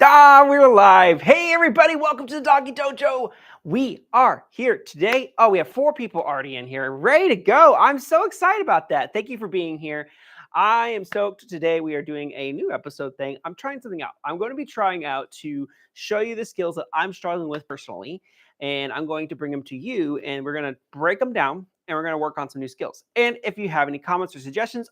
We're live. Hey, everybody, welcome to the Doggie Dojo. We are here today. Oh, we have 4 people already in here, ready to go. I'm so excited about that. Thank you for being here. I am stoked. Today we are doing a new episode thing. I'm trying something out. I'm going to be trying out to show you the skills that I'm struggling with personally, and I'm going to bring them to you, and we're going to break them down, and we're going to work on some new skills. And if you have any comments or suggestions,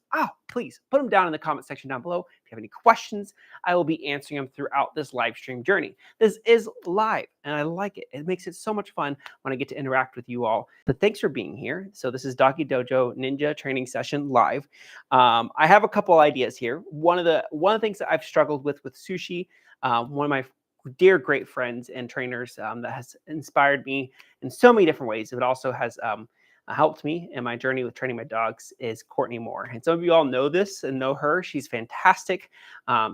please put them down in the comment section down below. If you have any questions, I will be answering them throughout this live stream journey. This is live, and I like it. It makes it so much fun when I get to interact with you all. But thanks for being here. So this is Doggie Dojo Ninja Training Session live. I have a couple ideas here. One of the things that I've struggled with Sushi, one of my dear great friends and trainers that has inspired me in so many different ways. It also has helped me in my journey with training my dogs is Courtney Moore. And some of you all know this and know her. She's fantastic.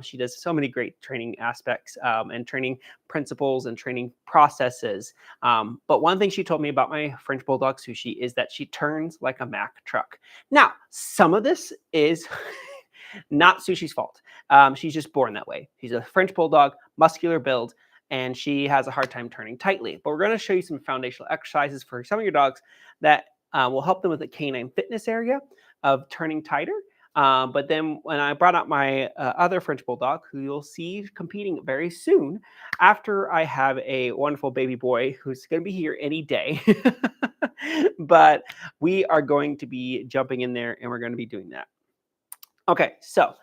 She does so many great training aspects and training principles and training processes. But one thing she told me about my French Bulldog Sushi is that she turns like a Mack truck. Now, some of this is not Sushi's fault. She's just born that way. She's a French Bulldog, muscular build, and she has a hard time turning tightly. But we're going to show you some foundational exercises for some of your dogs that will help them with the canine fitness area of turning tighter. But then when I brought out my other French Bulldog, who you'll see competing very soon, after I have a wonderful baby boy who's going to be here any day. But we are going to be jumping in there, and we're going to be doing that. Okay, so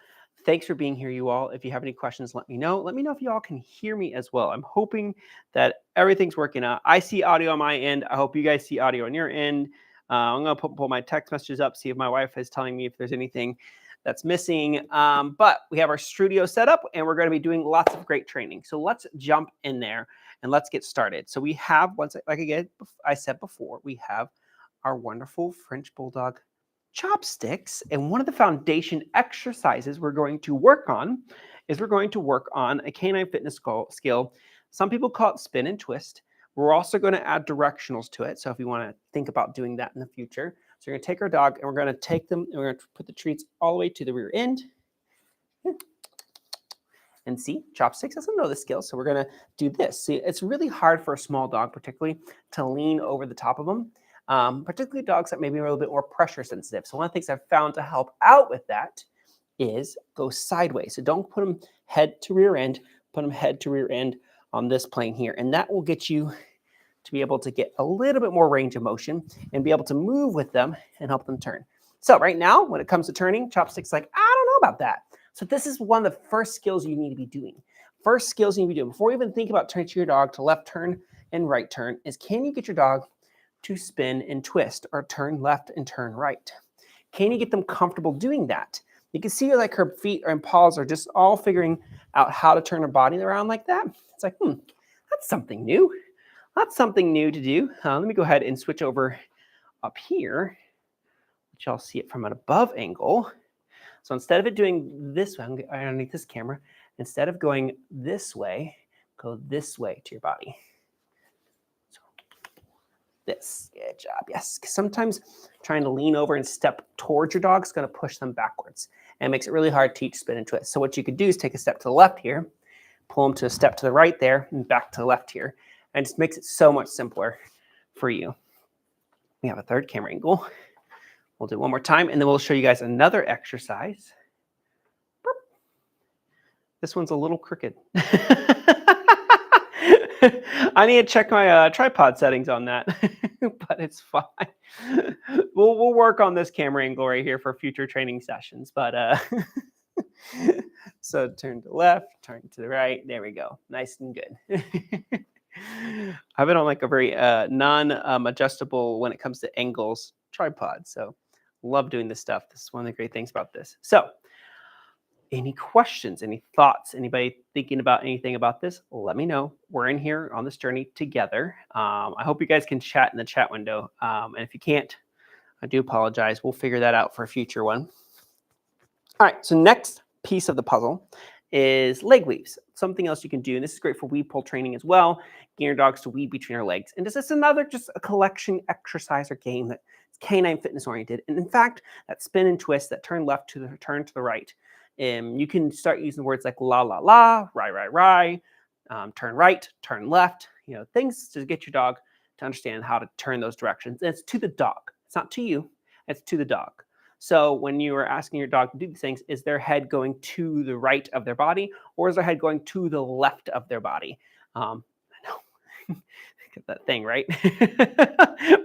thanks for being here, you all. If you have any questions, let me know. Let me know if you all can hear me as well. I'm hoping that everything's working out. I see audio on my end. I hope you guys see audio on your end. I'm going to pull my text messages up, see if my wife is telling me if there's anything that's missing. But we have our studio set up, and we're going to be doing lots of great training. So let's jump in there, and let's get started. So we have, I said before, we have our wonderful French Bulldog chopsticks, and one of the foundation exercises we're going to work on is a canine fitness skill. Some people call it spin and twist. We're also going to add directionals to it, so if you want to think about doing that in the future. So we're going to take our dog, and we're going to take them, and we're going to put the treats all the way to the rear end. And see, chopsticks doesn't know the skill, so we're going to do this. See, it's really hard for a small dog, particularly, to lean over the top of them. Particularly dogs that may be a little bit more pressure sensitive. So one of the things I've found to help out with that is go sideways. So don't put them head to rear end, put them head to rear end on this plane here. And that will get you to be able to get a little bit more range of motion and be able to move with them and help them turn. So right now, when it comes to turning, chopsticks like, I don't know about that. So this is one of the first skills you need to be doing. First skills you need to be doing before you even think about turning your dog to left turn and right turn is, can you get your dog to spin and twist or turn left and turn right? Can you get them comfortable doing that? You can see like her feet and paws are just all figuring out how to turn her body around like that. It's like, that's something new. That's something new to do. Let me go ahead and switch over up here, which y'all see it from an above angle. So instead of it doing this way, I'm underneath this camera, instead of going this way, go this way to your body. This. Good job. Yes. Sometimes trying to lean over and step towards your dog is going to push them backwards, and it makes it really hard to teach spin and twist. So what you could do is take a step to the left here, pull them to a step to the right there, and back to the left here. And it just makes it so much simpler for you. We have a third camera angle. We'll do it one more time, and then we'll show you guys another exercise. This one's a little crooked. I need to check my tripod settings on that, but it's fine. We'll work on this camera angle right here for future training sessions. But so turn to the left, turn to the right. There we go. Nice and good. I've been on like a very non-adjustable when it comes to angles tripod. So love doing this stuff. This is one of the great things about this. So any questions, any thoughts, anybody thinking about anything about this, let me know. We're in here on this journey together. I hope you guys can chat in the chat window. And if you can't, I do apologize. We'll figure that out for a future one. All right, so next piece of the puzzle is leg weaves. Something else you can do, and this is great for weave pull training as well, getting your dogs to weave between your legs. And this is another just a collection exercise or game that's canine fitness oriented. And in fact, that spin and twist, that turn left to the turn to the right, You can start using words like la, la, la, right, turn right, turn left, things to get your dog to understand how to turn those directions. And it's to the dog. It's not to you. It's to the dog. So when you are asking your dog to do these things, is their head going to the right of their body, or is their head going to the left of their body? I know. Get that thing, right?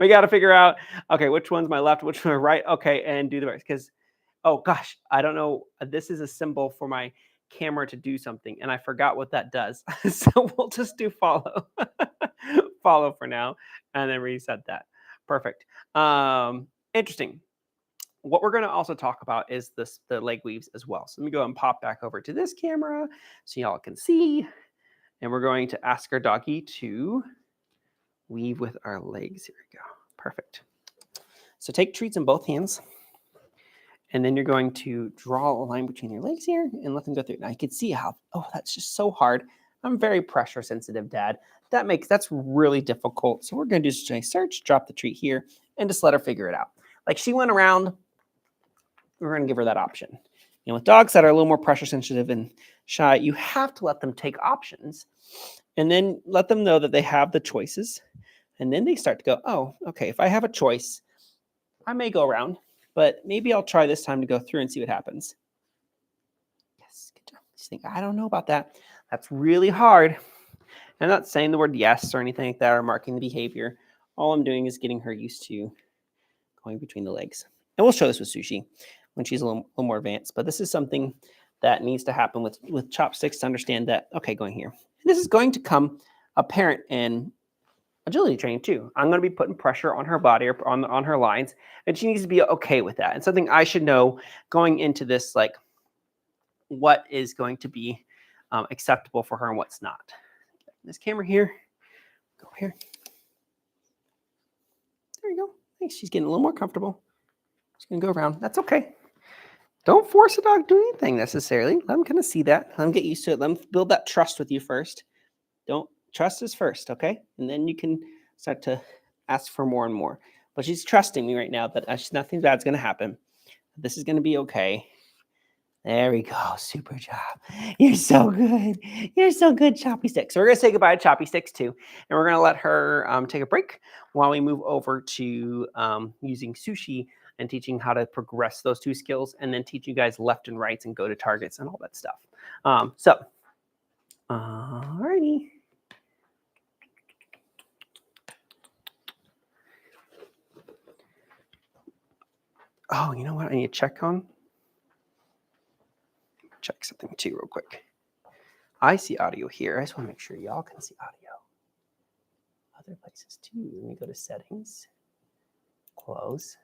We got to figure out, okay, which one's my left, which one's my right? Okay, and do the right. Because, oh gosh, I don't know. This is a symbol for my camera to do something, and I forgot what that does. So we'll just do follow. Follow for now, and then reset that. Perfect. Interesting. What we're going to also talk about is the leg weaves as well. So let me go and pop back over to this camera so y'all can see. And we're going to ask our doggy to weave with our legs. Here we go. Perfect. So take treats in both hands. And then you're going to draw a line between your legs here and let them go through. Now you can see how, oh, that's just so hard. I'm very pressure sensitive, Dad. That's really difficult. So we're going to do just a search, drop the treat here, and just let her figure it out. Like she went around, we're going to give her that option. With dogs that are a little more pressure sensitive and shy, you have to let them take options and then let them know that they have the choices. And then they start to go, oh, okay, if I have a choice, I may go around, but maybe I'll try this time to go through and see what happens. Yes, good job. Just think, I don't know about that. That's really hard. I'm not saying the word yes or anything like that or marking the behavior. All I'm doing is getting her used to going between the legs. And we'll show this with Sushi when she's a little more advanced. But this is something that needs to happen with chopsticks to understand that, okay, going here. And this is going to come apparent in agility training too. I'm going to be putting pressure on her body or on her lines, and she needs to be okay with that. And something I should know going into this, like what is going to be acceptable for her and what's not. This camera here, go here. There you go. Thanks. She's getting a little more comfortable. She's going to go around. That's okay. Don't force a dog to do anything necessarily. Let them kind of see that. Let them get used to it. Let them build that trust with you first. Trust is first, okay? And then you can start to ask for more and more. But she's trusting me right now that nothing bad's going to happen. This is going to be okay. There we go. Super job. You're so good. You're so good, Choppy Sticks. So we're going to say goodbye to Choppy Sticks too. And we're going to let her take a break while we move over to using Sushi and teaching how to progress those two skills and then teach you guys left and rights and go to targets and all that stuff. Alrighty. Oh, you know what I need to check something too real quick. I see audio here. I just want to make sure y'all can see audio. Other places too. Let me go to settings. Close.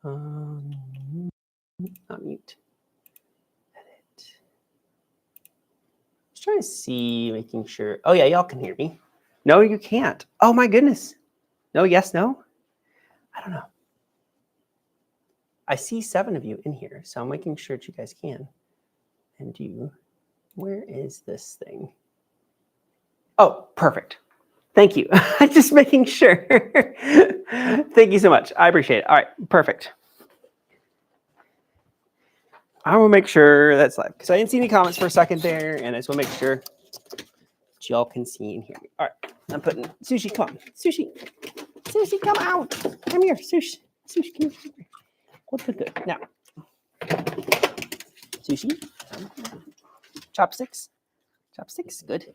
Not mute. Edit. Just trying to see, making sure. Oh yeah, y'all can hear me. No, you can't. Oh my goodness. No, yes, no. I don't know. I see 7 of you in here, so I'm making sure that you guys can. And do. Where is this thing? Oh, perfect. Thank you. Just making sure. Thank you so much. I appreciate it. All right, perfect. I will make sure that's live because I didn't see any comments for a second there, and I just want to make sure that y'all can see and hear me. All right, I'm putting Sushi. Come on, Sushi. Sushi, come out. Come here, Sushi. Sushi, come here. Good. Now, Sushi. Chopsticks. Good.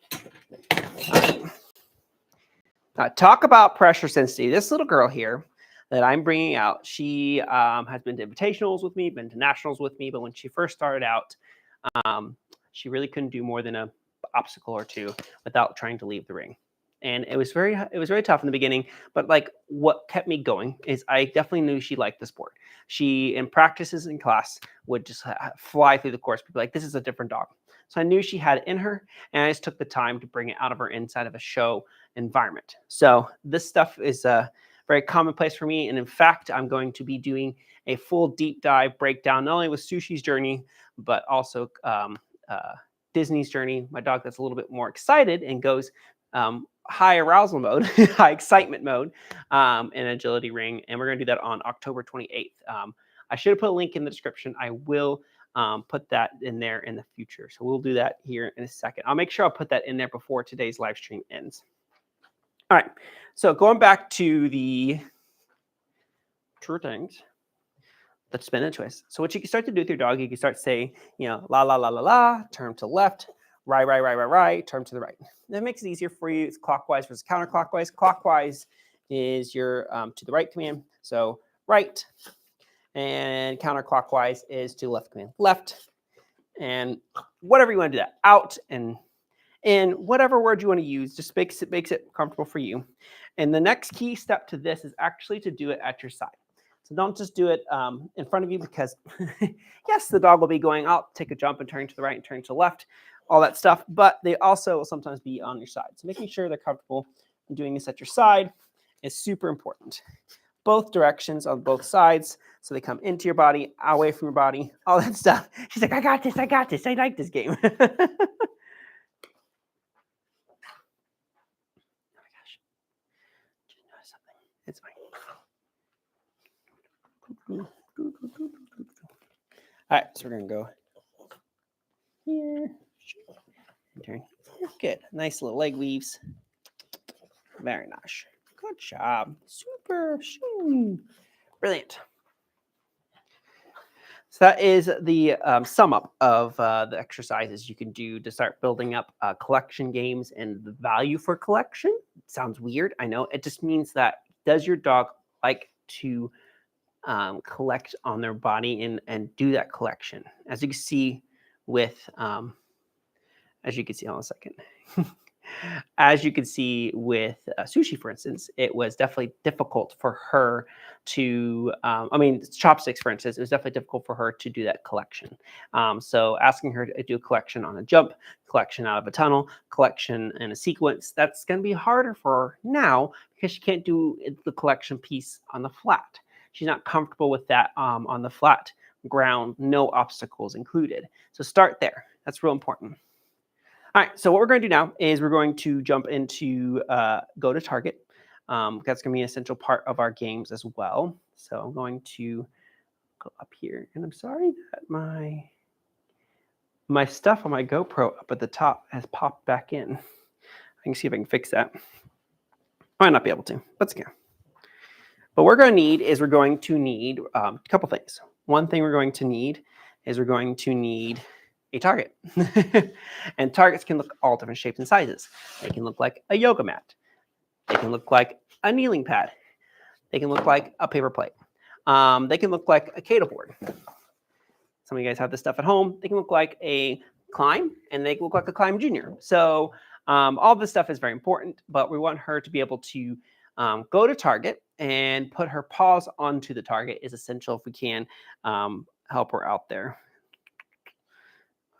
Talk about pressure sensitivity. This little girl here that I'm bringing out, she has been to invitationals with me, been to nationals with me, but when she first started out, she really couldn't do more than an obstacle or two without trying to leave the ring. And it was very tough in the beginning, but like what kept me going is I definitely knew she liked the sport. She, in practices in class, would just fly through the course, be like, this is a different dog. So I knew she had it in her, and I just took the time to bring it out of her inside of a show environment. So this stuff is very commonplace for me. And in fact, I'm going to be doing a full deep dive breakdown, not only with Sushi's journey, but also Disney's journey. My dog that's a little bit more excited and goes high arousal mode, high excitement mode in agility ring. And we're going to do that on October 28th. I should have put a link in the description. I will put that in there in the future. So we'll do that here in a second. I'll make sure I'll put that in there before today's live stream ends. All right, so going back to the true things, the spin and twist. So what you can start to do with your dog, you can start to say, la, la, la, la, la, turn to the left, right, right, right, right, right, turn to the right. That makes it easier for you. It's clockwise versus counterclockwise. Clockwise is your to the right command. So right, and counterclockwise is to the left command. Left, and whatever you want to do that. Out and in, whatever word you want to use, just makes it comfortable for you. And the next key step to this is actually to do it at your side. So don't just do it in front of you because, yes, the dog will be going out, take a jump and turn to the right and turn to the left, all that stuff. But they also will sometimes be on your side. So making sure they're comfortable doing this at your side is super important. Both directions on both sides. So they come into your body, away from your body, all that stuff. She's like, I got this. I got this. I like this game. Oh my gosh. Did you notice something? It's fine. All right, so we're going to go here. Turn. Good. Nice little leg weaves. Very nice. Good job. Super. Brilliant. So that is the sum up of the exercises you can do to start building up collection games and the value for collection. It sounds weird. I know. It just means that does your dog like to collect on their body and do that collection? As you can see with, hold on a second. As you can see with Sushi, for instance, it was definitely difficult for her to, Chopsticks, for instance, it was definitely difficult for her to do that collection. So asking her to do a collection on a jump, collection out of a tunnel, collection in a sequence, that's going to be harder for her now because she can't do the collection piece on the flat. She's not comfortable with that on the flat ground, no obstacles included. So start there. That's real important. All right, so what we're going to do now is we're going to jump into go to target. That's going to be an essential part of our games as well. So I'm going to go up here, and I'm sorry that my stuff on my GoPro up at the top has popped back in. I can see if I can fix that. I might not be able to, but it's okay. What we're going to need is we're going to need a couple things. One thing we're going to need is we're going to need a target. And targets can look all different shapes and sizes. They can look like a yoga mat. They can look like a kneeling pad. They can look like a paper plate. They can look like a Kato board. Some of you guys have this stuff at home. They can look like a climb, and they can look like a climb junior. So all this stuff is very important, but we want her to be able to go to target and put her paws onto the target is essential if we can help her out there.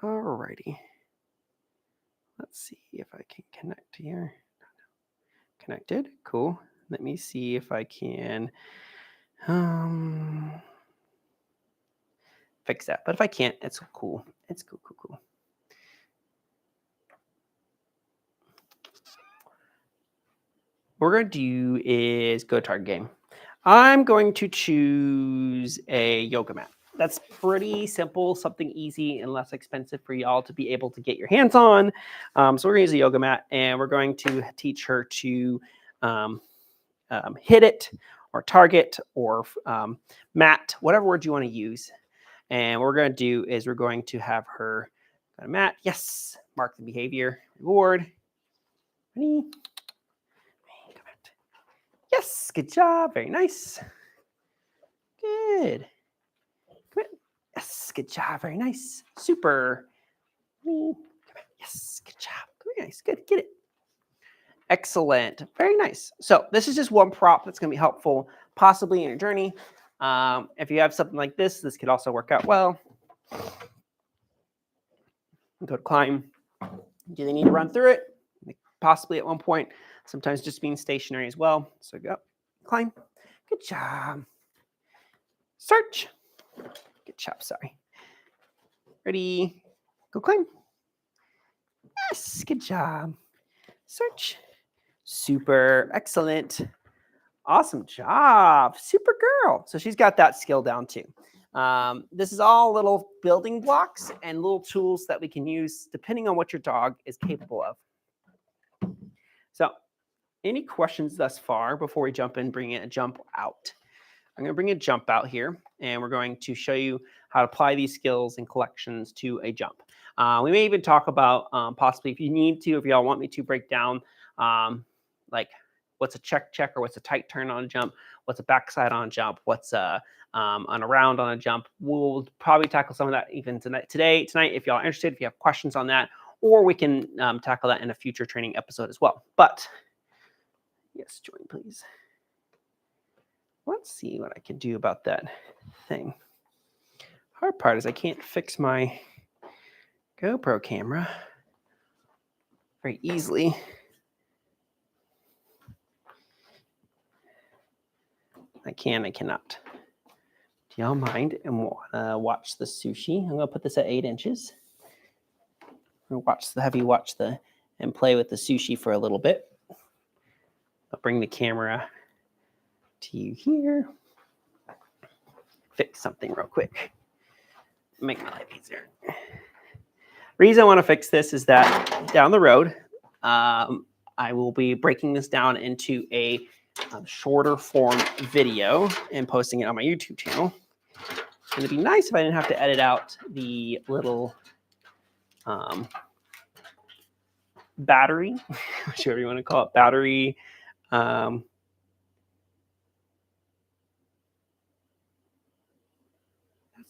Alrighty. Let's see if I can connect here. Connected. Cool. Let me see if I can fix that. But if I can't, it's cool. It's cool. What we're going to do is go target game. I'm going to choose a yoga mat. That's pretty simple, something easy and less expensive for y'all to be able to get your hands on. So we're going to use a yoga mat, and we're going to teach her to hit it or target or mat, whatever word you want to use. And what we're going to do is we're going to have her go to mat. Yes, mark the behavior, reward. Ready? Yes, good job. Very nice. Good. Come in. Yes, good job. Very nice. Super. Come in. Yes, good job. Very nice. Good. Get it. Excellent. Very nice. So this is just one prop that's going to be helpful, possibly in your journey. If you have something like this could also work out well. Go to climb. Do they need to run through it? Possibly at one point. Sometimes just being stationary as well. So go, climb. Good job. Search. Good job, sorry. Ready, go climb. Yes, good job. Search. Super, excellent. Awesome job. Super girl. So she's got that skill down too. This is all little building blocks and little tools that we can use depending on what your dog is capable of. So any questions thus far before we jump in, bring a jump out? I'm going to bring a jump out here, and we're going to show you how to apply these skills and collections to a jump. We may even talk about possibly, if you need to, if y'all want me to break down like what's a check or what's a tight turn on a jump, what's a backside on a jump, what's a on a round on a jump. We'll probably tackle some of that even tonight if y'all are interested, if you have questions on that, or we can tackle that in a future training episode as well. But yes, join please. Let's see what I can do about that thing. Hard part is I can't fix my GoPro camera very easily. I cannot. Do y'all mind and watch the sushi? I'm gonna put this at 8 inches. I'm gonna watch and play with the sushi for a little bit. I'll bring the camera to you here. Fix something real quick. Make my life easier. Reason I want to fix this is that down the road, I will be breaking this down into a shorter form video and posting it on my YouTube channel. And it'd be nice if I didn't have to edit out the little battery, whichever you want to call it, battery. That's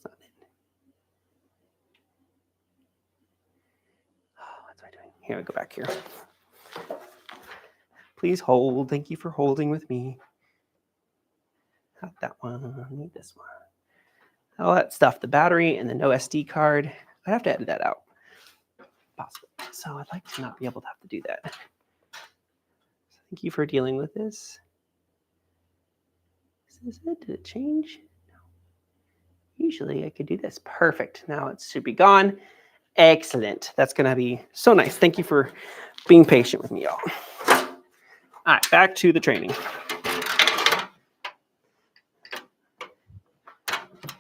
not it. Oh, what's I doing? Here, we go back here. Please hold. Thank you for holding with me. Not that one. I need this one. All that stuff, the battery and the no SD card. I'd have to edit that out. Possible. So I'd like to not be able to have to do that. So thank you for dealing with this. Is this it? Did it change? No. Usually I could do this. Perfect. Now it should be gone. Excellent. That's going to be so nice. Thank you for being patient with me, y'all. All right, back to the training.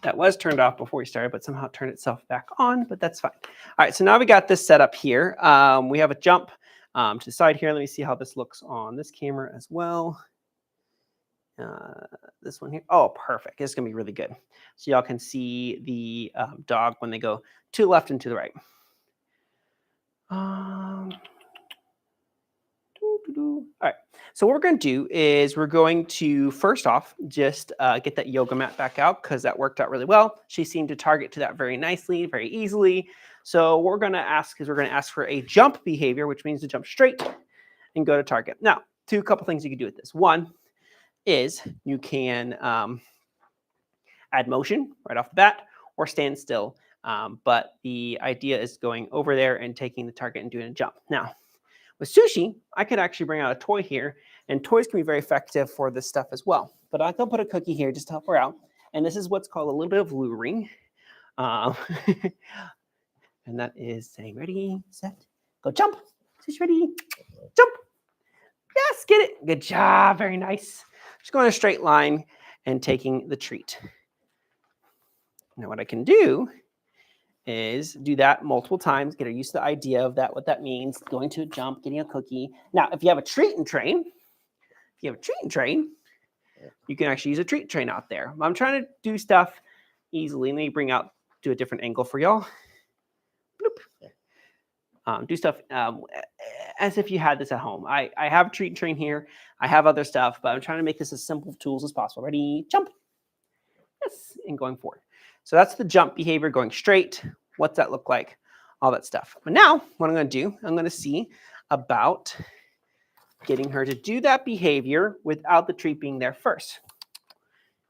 That was turned off before we started, but somehow it turned itself back on, but that's fine. All right, so now we got this set up here. We have a jump to the side here. Let me see how this looks on this camera as well. This one here. Oh, perfect. It's going to be really good. So y'all can see the dog when they go to the left and to the right. All right, so what we're going to do is we're going to first off just get that yoga mat back out because that worked out really well. She seemed to target to that very nicely, very easily. So what we're going to ask is we're going to ask for a jump behavior, which means to jump straight and go to target. Now, a couple things you can do with this. One is you can add motion right off the bat or stand still. But the idea is going over there and taking the target and doing a jump. Now, with Sushi, I could actually bring out a toy here, and toys can be very effective for this stuff as well. But I can put a cookie here just to help her out. And this is what's called a little bit of luring. And that is saying, ready, set, go jump. Sushi, ready, jump. Yes, get it. Good job. Very nice. Just going a straight line and taking the treat. Now what I can do is do that multiple times, get her used to the idea of that, what that means, going to a jump, getting a cookie. Now, if you have a treat and train, you can actually use a treat and train out there. I'm trying to do stuff easily. Let me do a different angle for y'all. Do stuff as if you had this at home. I have a treat and train here. I have other stuff, but I'm trying to make this as simple tools as possible. Ready, jump. Yes, and going forward. So that's the jump behavior, going straight. What's that look like? All that stuff. But now what I'm going to do, I'm going to see about getting her to do that behavior without the treat being there first.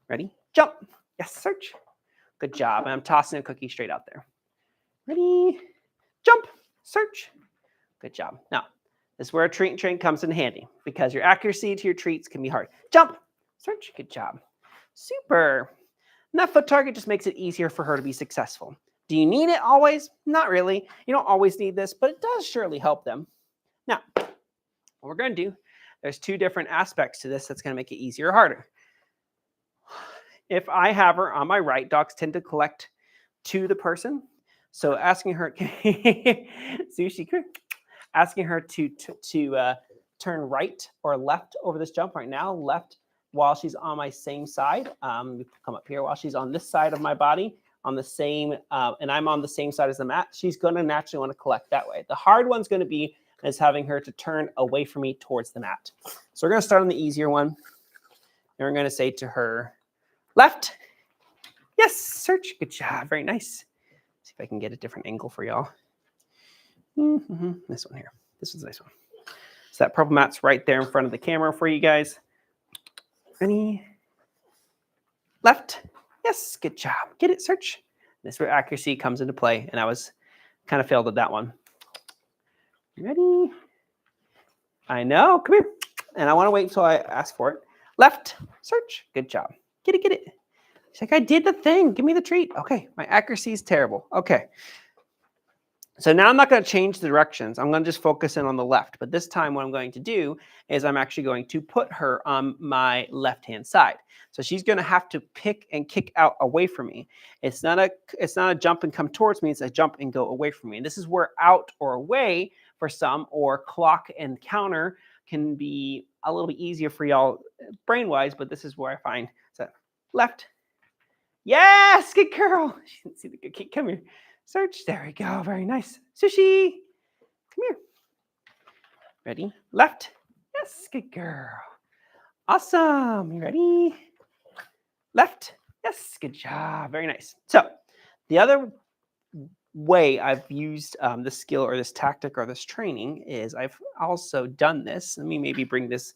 Ready? Jump. Yes, search. Good job. And I'm tossing a cookie straight out there. Ready? Jump. Search. Good job. Now, this is where a treat and train comes in handy because your accuracy to your treats can be hard. Jump. Search. Good job. Super. And that foot target just makes it easier for her to be successful. Do you need it always? Not really. You don't always need this, but it does surely help them. Now, what we're going to do, there's two different aspects to this that's going to make it easier or harder. If I have her on my right, dogs tend to collect to the person. So asking her, Sushi, asking her to turn right or left over this jump right now, left while she's on my same side. Come up here while she's on this side of my body, on the same, and I'm on the same side as the mat. She's going to naturally want to collect that way. The hard one's going to be is having her to turn away from me towards the mat. So we're going to start on the easier one. And we're going to say to her, left. Yes, search. Good job. Very nice. See if I can get a different angle for y'all. This one here. This is a nice one. So that purple mat's right there in front of the camera for you guys. Ready? Left. Yes, good job. Get it, search. This is where accuracy comes into play, and I was kind of failed at that one. Ready? I know. Come here. And I want to wait until I ask for it. Left. Search. Good job. Get it, get it. She's like, I did the thing. Give me the treat. Okay. My accuracy is terrible. Okay. So now I'm not going to change the directions. I'm going to just focus in on the left. But this time what I'm going to do is I'm actually going to put her on my left-hand side. So she's going to have to pick and kick out away from me. It's not a jump and come towards me. It's a jump and go away from me. And this is where out or away for some, or clock and counter can be a little bit easier for y'all brain-wise, but this is where I find so left. Yes, good girl. She didn't see the good kick. Come here. Search. There we go. Very nice. Sushi. Come here. Ready? Left. Yes, good girl. Awesome. You ready? Left. Yes, good job. Very nice. So the other way I've used this skill or this tactic or this training is I've also done this. Let me maybe bring this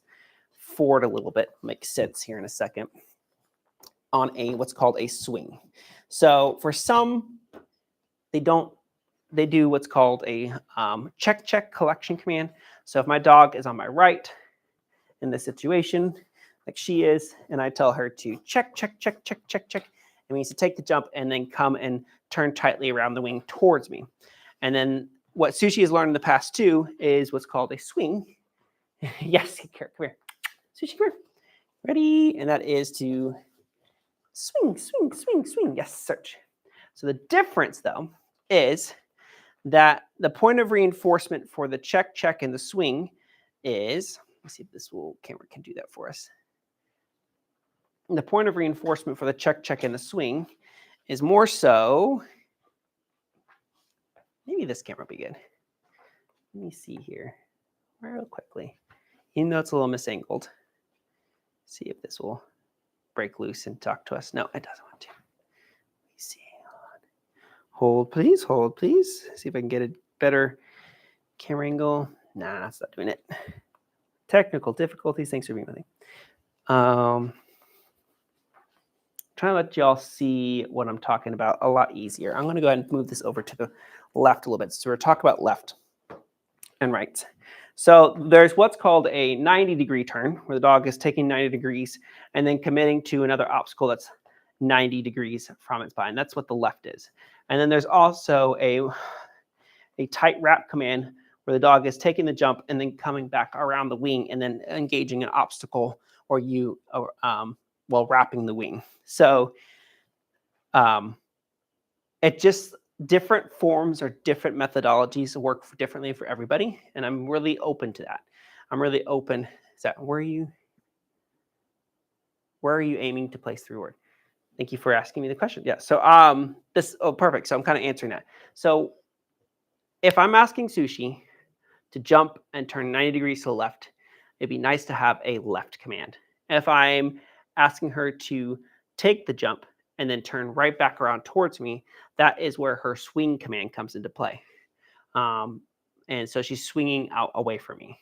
forward a little bit. Makes sense here in a second. On a what's called a swing. So for some, they do what's called a check collection command. So if my dog is on my right in this situation, like she is, and I tell her to check, it means to take the jump and then come and turn tightly around the wing towards me. And then what Sushi has learned in the past too is what's called a swing. Yes, come here. Sushi, come here. Ready? And that is to swing. Yes, search. So the difference, though, is that the point of reinforcement for the check, and the swing is, let's see if this camera can do that for us. The point of reinforcement for the check, and the swing is more so, maybe this camera will be good. Let me see here real quickly. Even though it's a little misangled. See if this will break loose and talk to us. No, it doesn't want to. Let me see. Hold, please. Hold, please. See if I can get a better camera angle. Nah, it's not doing it. Technical difficulties. Thanks for being with me. Trying to let y'all see what I'm talking about a lot easier. I'm going to go ahead and move this over to the left a little bit. So we're talking about left and right. So there's what's called a 90-degree turn, where the dog is taking 90 degrees and then committing to another obstacle that's 90 degrees from its spine. That's what the left is. And then there's also a tight wrap command, where the dog is taking the jump and then coming back around the wing and then engaging an obstacle while wrapping the wing. So it just different forms or different methodologies work differently for everybody, and I'm really open to that. I'm really open. Is that where are you aiming to place the reward? Thank you for asking me the question. Yeah. So perfect. So I'm kind of answering that. So if I'm asking Sushi to jump and turn 90 degrees to the left, it'd be nice to have a left command. If I'm asking her to take the jump and then turn right back around towards me, that is where her swing command comes into play. And so she's swinging out away from me.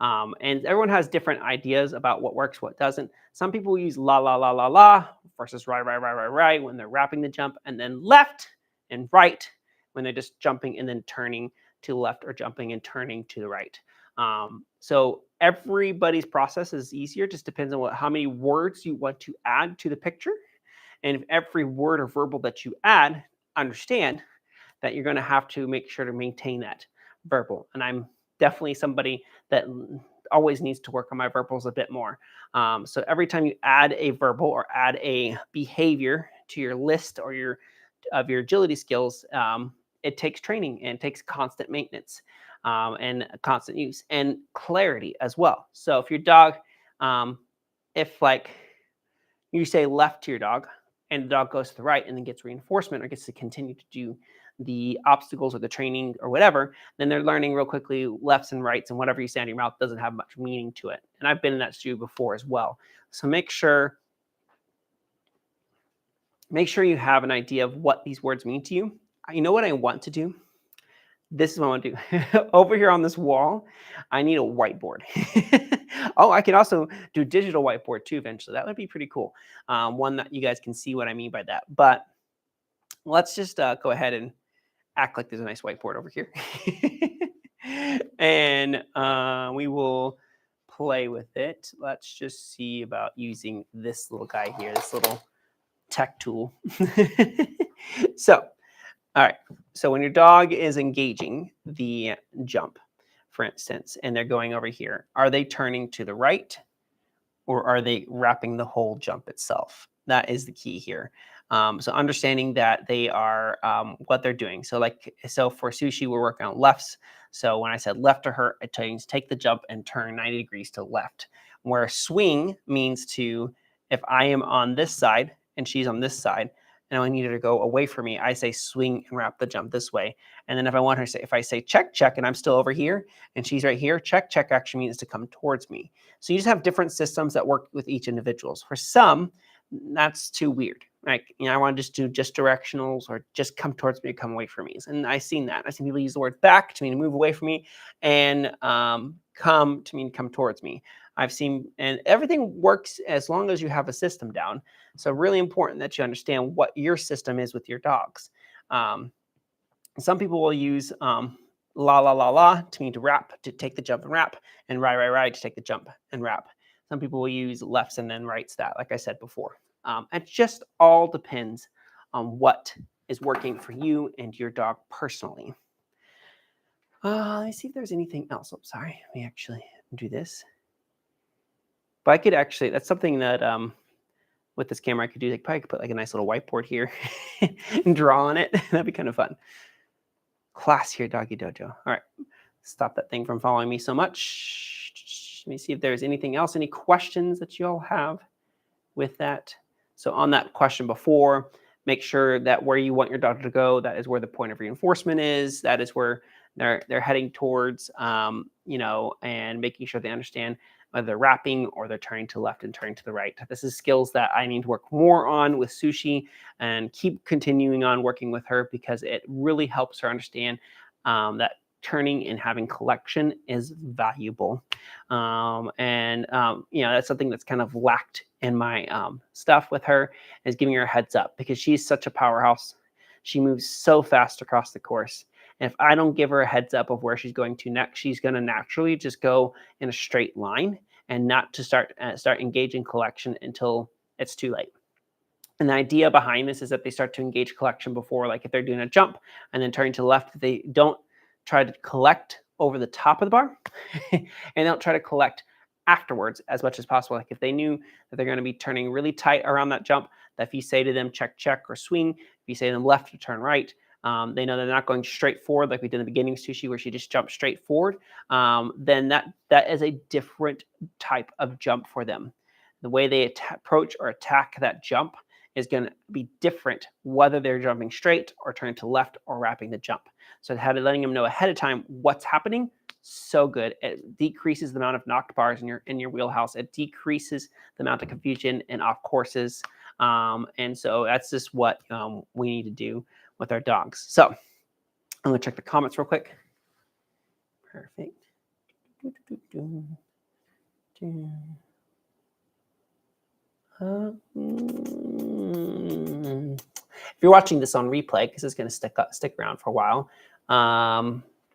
And everyone has different ideas about what works, what doesn't. Some people use la, la, la, la, la versus right when they're wrapping the jump, and then left and right when they're just jumping and then turning to the left, or jumping and turning to the right. So everybody's process is easier. Just depends on how many words you want to add to the picture. And if every word or verbal that you add, understand that you're going to have to make sure to maintain that verbal. And I'm definitely somebody that always needs to work on my verbals a bit more. So every time you add a verbal or add a behavior to your list or your agility skills, it takes training and it takes constant maintenance, and constant use and clarity as well. So if your dog, if like you say left to your dog and the dog goes to the right and then gets reinforcement or gets to continue to do the obstacles or the training or whatever, then they're learning real quickly lefts and rights, and whatever you say in your mouth doesn't have much meaning to it. And I've been in that shoe before as well. So make sure you have an idea of what these words mean to you. You know what I want to do? This is what I want to do. Over here on this wall, I need a whiteboard. Oh, I can also do digital whiteboard too eventually. That would be pretty cool. One that you guys can see what I mean by that. But let's just go ahead and act like there's a nice whiteboard over here. And we will play with it. Let's just see about using this little guy here, this little tech tool. So, all right. So when your dog is engaging the jump, for instance, and they're going over here, are they turning to the right or are they wrapping the whole jump itself? That is the key here. So understanding that they are what they're doing. So for Sushi, we're working on lefts. So when I said left to her, it means take the jump and turn 90 degrees to left. Where swing means to, if I am on this side and she's on this side, and I need her to go away from me, I say swing and wrap the jump this way. And then if I want her to say, if I say check, check, and I'm still over here and she's right here, check, check actually means to come towards me. So you just have different systems that work with each individuals. For some, that's too weird. Like, I want to just do just directionals or just come towards me or come away from me. And I've seen that. I've seen people use the word back to mean to move away from me, and come to mean come towards me. I've seen, and everything works as long as you have a system down. So really important that you understand what your system is with your dogs. Some people will use la, la, la, la to mean to wrap, to take the jump and wrap, and right, right, right to take the jump and wrap. Some people will use lefts and then rights that, like I said before. It just all depends on what is working for you and your dog personally. Let me see if there's anything else. Oh, sorry. Let me actually do this. But I could actually, that's something that with this camera I could do. Like, probably could put like a nice little whiteboard here and draw on it. That'd be kind of fun. Class here, Doggy Dojo. All right. Stop that thing from following me so much. Let me see if there's anything else, any questions that you all have with that. So on that question before, make sure that where you want your dog to go, that is where the point of reinforcement is. That is where they're heading towards, you know, and making sure they understand whether they're wrapping or they're turning to the left and turning to the right. This is skills that I need to work more on with Sushi and keep continuing on working with her, because it really helps her understand that turning and having collection is valuable. You know, that's something that's kind of lacked in my stuff with her, is giving her a heads up, because she's such a powerhouse. She moves so fast across the course. And if I don't give her a heads up of where she's going to next, she's going to naturally just go in a straight line and not to start engaging collection until it's too late. And the idea behind this is that they start to engage collection before, like if they're doing a jump and then turning to the left, they don't try to collect over the top of the bar and they don't try to collect afterwards as much as possible. Like if they knew that they're going to be turning really tight around that jump, that if you say to them check, check, or swing, if you say to them left to turn right, they know they're not going straight forward like we did in the beginning of Sushi, where she just jumped straight forward. Then that is a different type of jump for them. The way they approach or attack that jump is going to be different, whether they're jumping straight or turning to left or wrapping the jump. So letting them know ahead of time what's happening, so good. It decreases the amount of knocked bars in your wheelhouse. It decreases the amount of confusion and off courses. And so that's just what we need to do with our dogs. So I'm going to check the comments real quick. Perfect. If you're watching this on replay, because it's going to stick around for a while,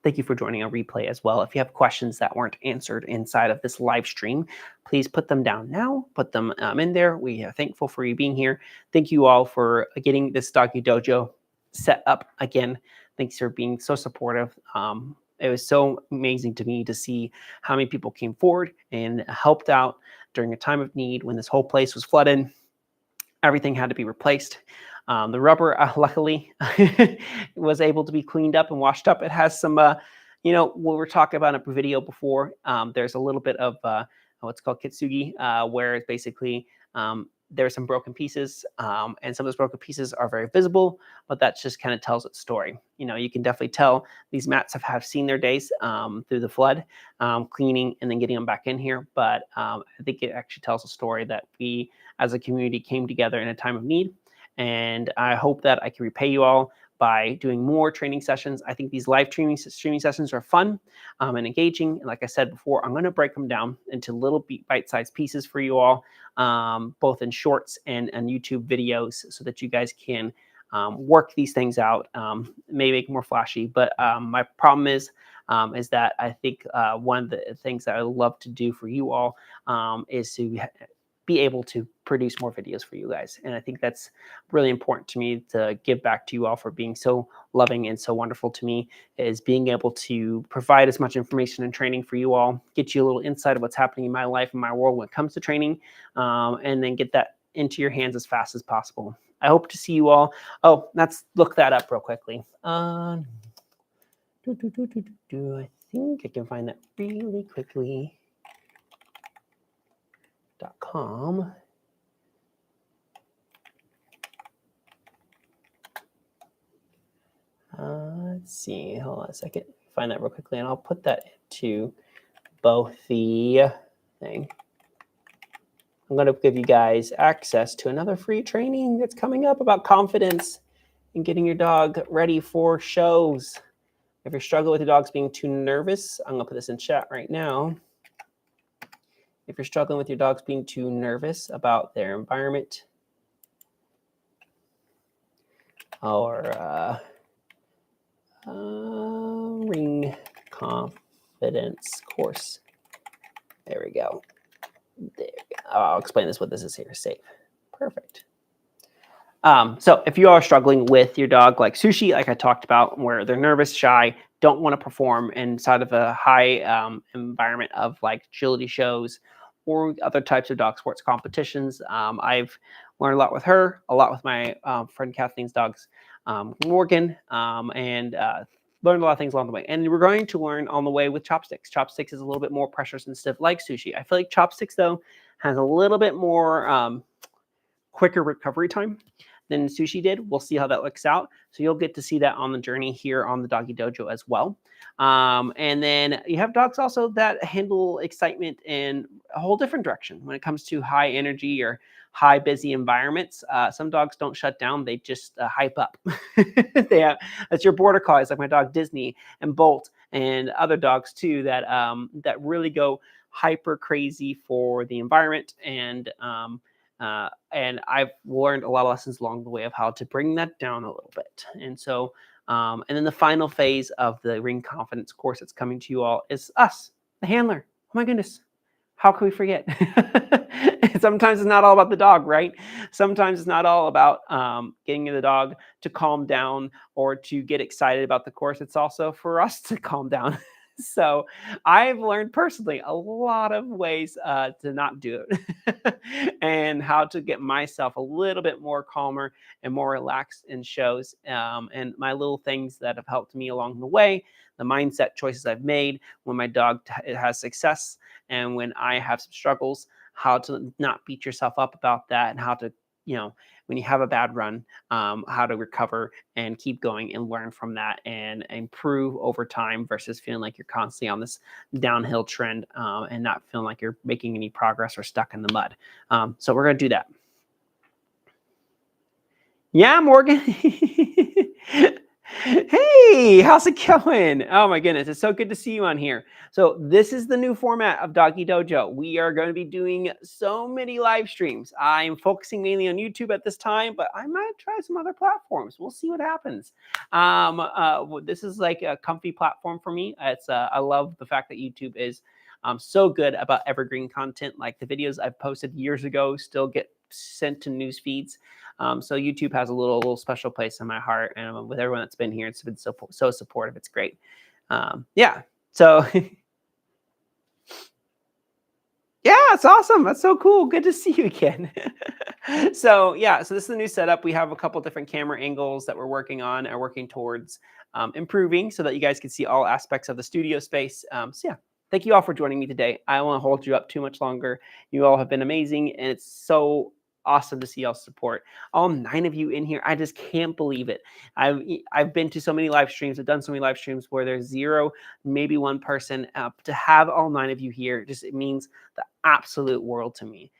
thank you for joining on replay as well. If you have questions that weren't answered inside of this live stream, please put them down now. Put them in there. We are thankful for you being here. Thank you all for getting this Doggy Dojo set up again. Thanks for being so supportive. it was so amazing to me to see how many people came forward and helped out during a time of need when this whole place was flooded. Everything had to be replaced. The rubber, luckily, was able to be cleaned up and washed up. It has some, what we're talking about in a video before. There's a little bit of what's called kitsugi, where it's basically there's some broken pieces, and some of those broken pieces are very visible, but that just kind of tells its story. You can definitely tell these mats have seen their days through the flood, cleaning and then getting them back in here. But I think it actually tells a story that we as a community came together in a time of need. And I hope that I can repay you all by doing more training sessions. I think these live streaming sessions are fun and engaging. And like I said before, I'm going to break them down into little bite-sized pieces for you all, both in shorts and YouTube videos, so that you guys can work these things out, maybe make more flashy. But my problem is that I think one of the things that I love to do for you all is to be able to produce more videos for you guys. And I think that's really important to me, to give back to you all for being so loving and so wonderful to me, is being able to provide as much information and training for you all, get you a little insight of what's happening in my life and my world when it comes to training, and then get that into your hands as fast as possible. I hope to see you all. Oh, let's look that up real quickly. I think I can find that really quickly. .com. Let's see. Hold on a second. Find that real quickly, and I'll put that into both the thing. I'm going to give you guys access to another free training that's coming up about confidence and getting your dog ready for shows. If you're struggling with your dogs being too nervous, I'm going to put this in chat right now. If you're struggling with your dogs being too nervous about their environment, or ring confidence course. There we go. I'll explain what this is here. Save. Perfect. So if you are struggling with your dog like Sushi, like I talked about, where they're nervous, shy, don't want to perform inside of a high environment of like agility shows or other types of dog sports competitions, I've learned a lot with her, a lot with my friend Kathleen's dogs, Morgan, and learned a lot of things along the way. And we're going to learn on the way with Chopsticks. Chopsticks is a little bit more pressure sensitive like Sushi. I feel like Chopsticks, though, has a little bit more quicker recovery time than Sushi did. We'll see how that looks out. So you'll get to see that on the journey here on the Doggy Dojo as well. And then you have dogs also that handle excitement in a whole different direction when it comes to high energy or high busy environments. Some dogs don't shut down. They just hype up. That's your border collies, like my dog Disney and Bolt, and other dogs too that that really go hyper crazy for the environment. And I've learned a lot of lessons along the way of how to bring that down a little bit. And so, and then the final phase of the Ring Confidence course that's coming to you all is us, the handler. Oh my goodness, how can we forget? Sometimes it's not all about the dog, right? Sometimes it's not all about getting the dog to calm down or to get excited about the course. It's also for us to calm down. So I've learned personally a lot of ways to not do it and how to get myself a little bit more calmer and more relaxed in shows. And my little things that have helped me along the way, the mindset choices I've made when my dog has success and when I have some struggles, how to not beat yourself up about that, and how to, when you have a bad run, how to recover and keep going and learn from that and improve over time versus feeling like you're constantly on this downhill trend and not feeling like you're making any progress or stuck in the mud. So we're going to do that. Yeah, Morgan. Hey, how's it going? Oh my goodness, it's so good to see you on here. So this is the new format of Doggy Dojo. We are going to be doing so many live streams. I'm focusing mainly on YouTube at this time, but I might try some other platforms. We'll see what happens. This is like a comfy platform for me. It's I love the fact that YouTube is so good about evergreen content. Like the videos I've posted years ago still get sent to news feeds. So YouTube has a little special place in my heart, and with everyone that's been here, it's been so supportive. It's great. Yeah. So yeah, it's awesome. That's so cool. Good to see you again. So yeah, so this is the new setup. We have a couple different camera angles that we're working on and working towards improving so that you guys can see all aspects of the studio space. So yeah, thank you all for joining me today. I don't want to hold you up too much longer. You all have been amazing, and it's so awesome to see y'all support. All 9 of you in here. I just can't believe it. I've been to so many live streams. I've done so many live streams where there's 0, maybe 1 person. To have all 9 of you here, just it means the absolute world to me.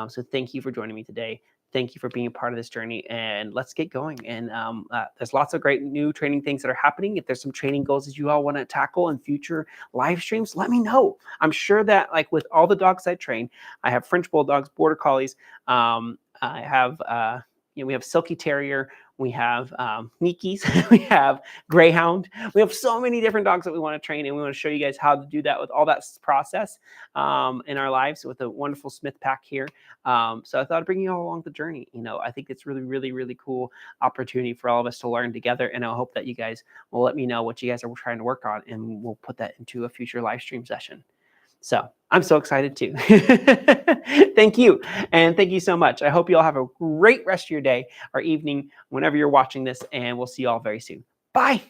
So thank you for joining me today. Thank you for being a part of this journey, and let's get going. And there's lots of great new training things that are happening. If there's some training goals that you all want to tackle in future live streams, let me know. I'm sure that like with all the dogs I train, I have French Bulldogs, Border Collies. I have, we have Silky Terrier. We have Nikis, we have Greyhound. We have so many different dogs that we want to train, and we want to show you guys how to do that with all that process in our lives with a wonderful Smith pack here. So I thought I'd bring you all along the journey. I think it's really, really, really cool opportunity for all of us to learn together, and I hope that you guys will let me know what you guys are trying to work on, and we'll put that into a future live stream session. So I'm so excited too. Thank you. And thank you so much. I hope you all have a great rest of your day or evening whenever you're watching this, and we'll see you all very soon. Bye.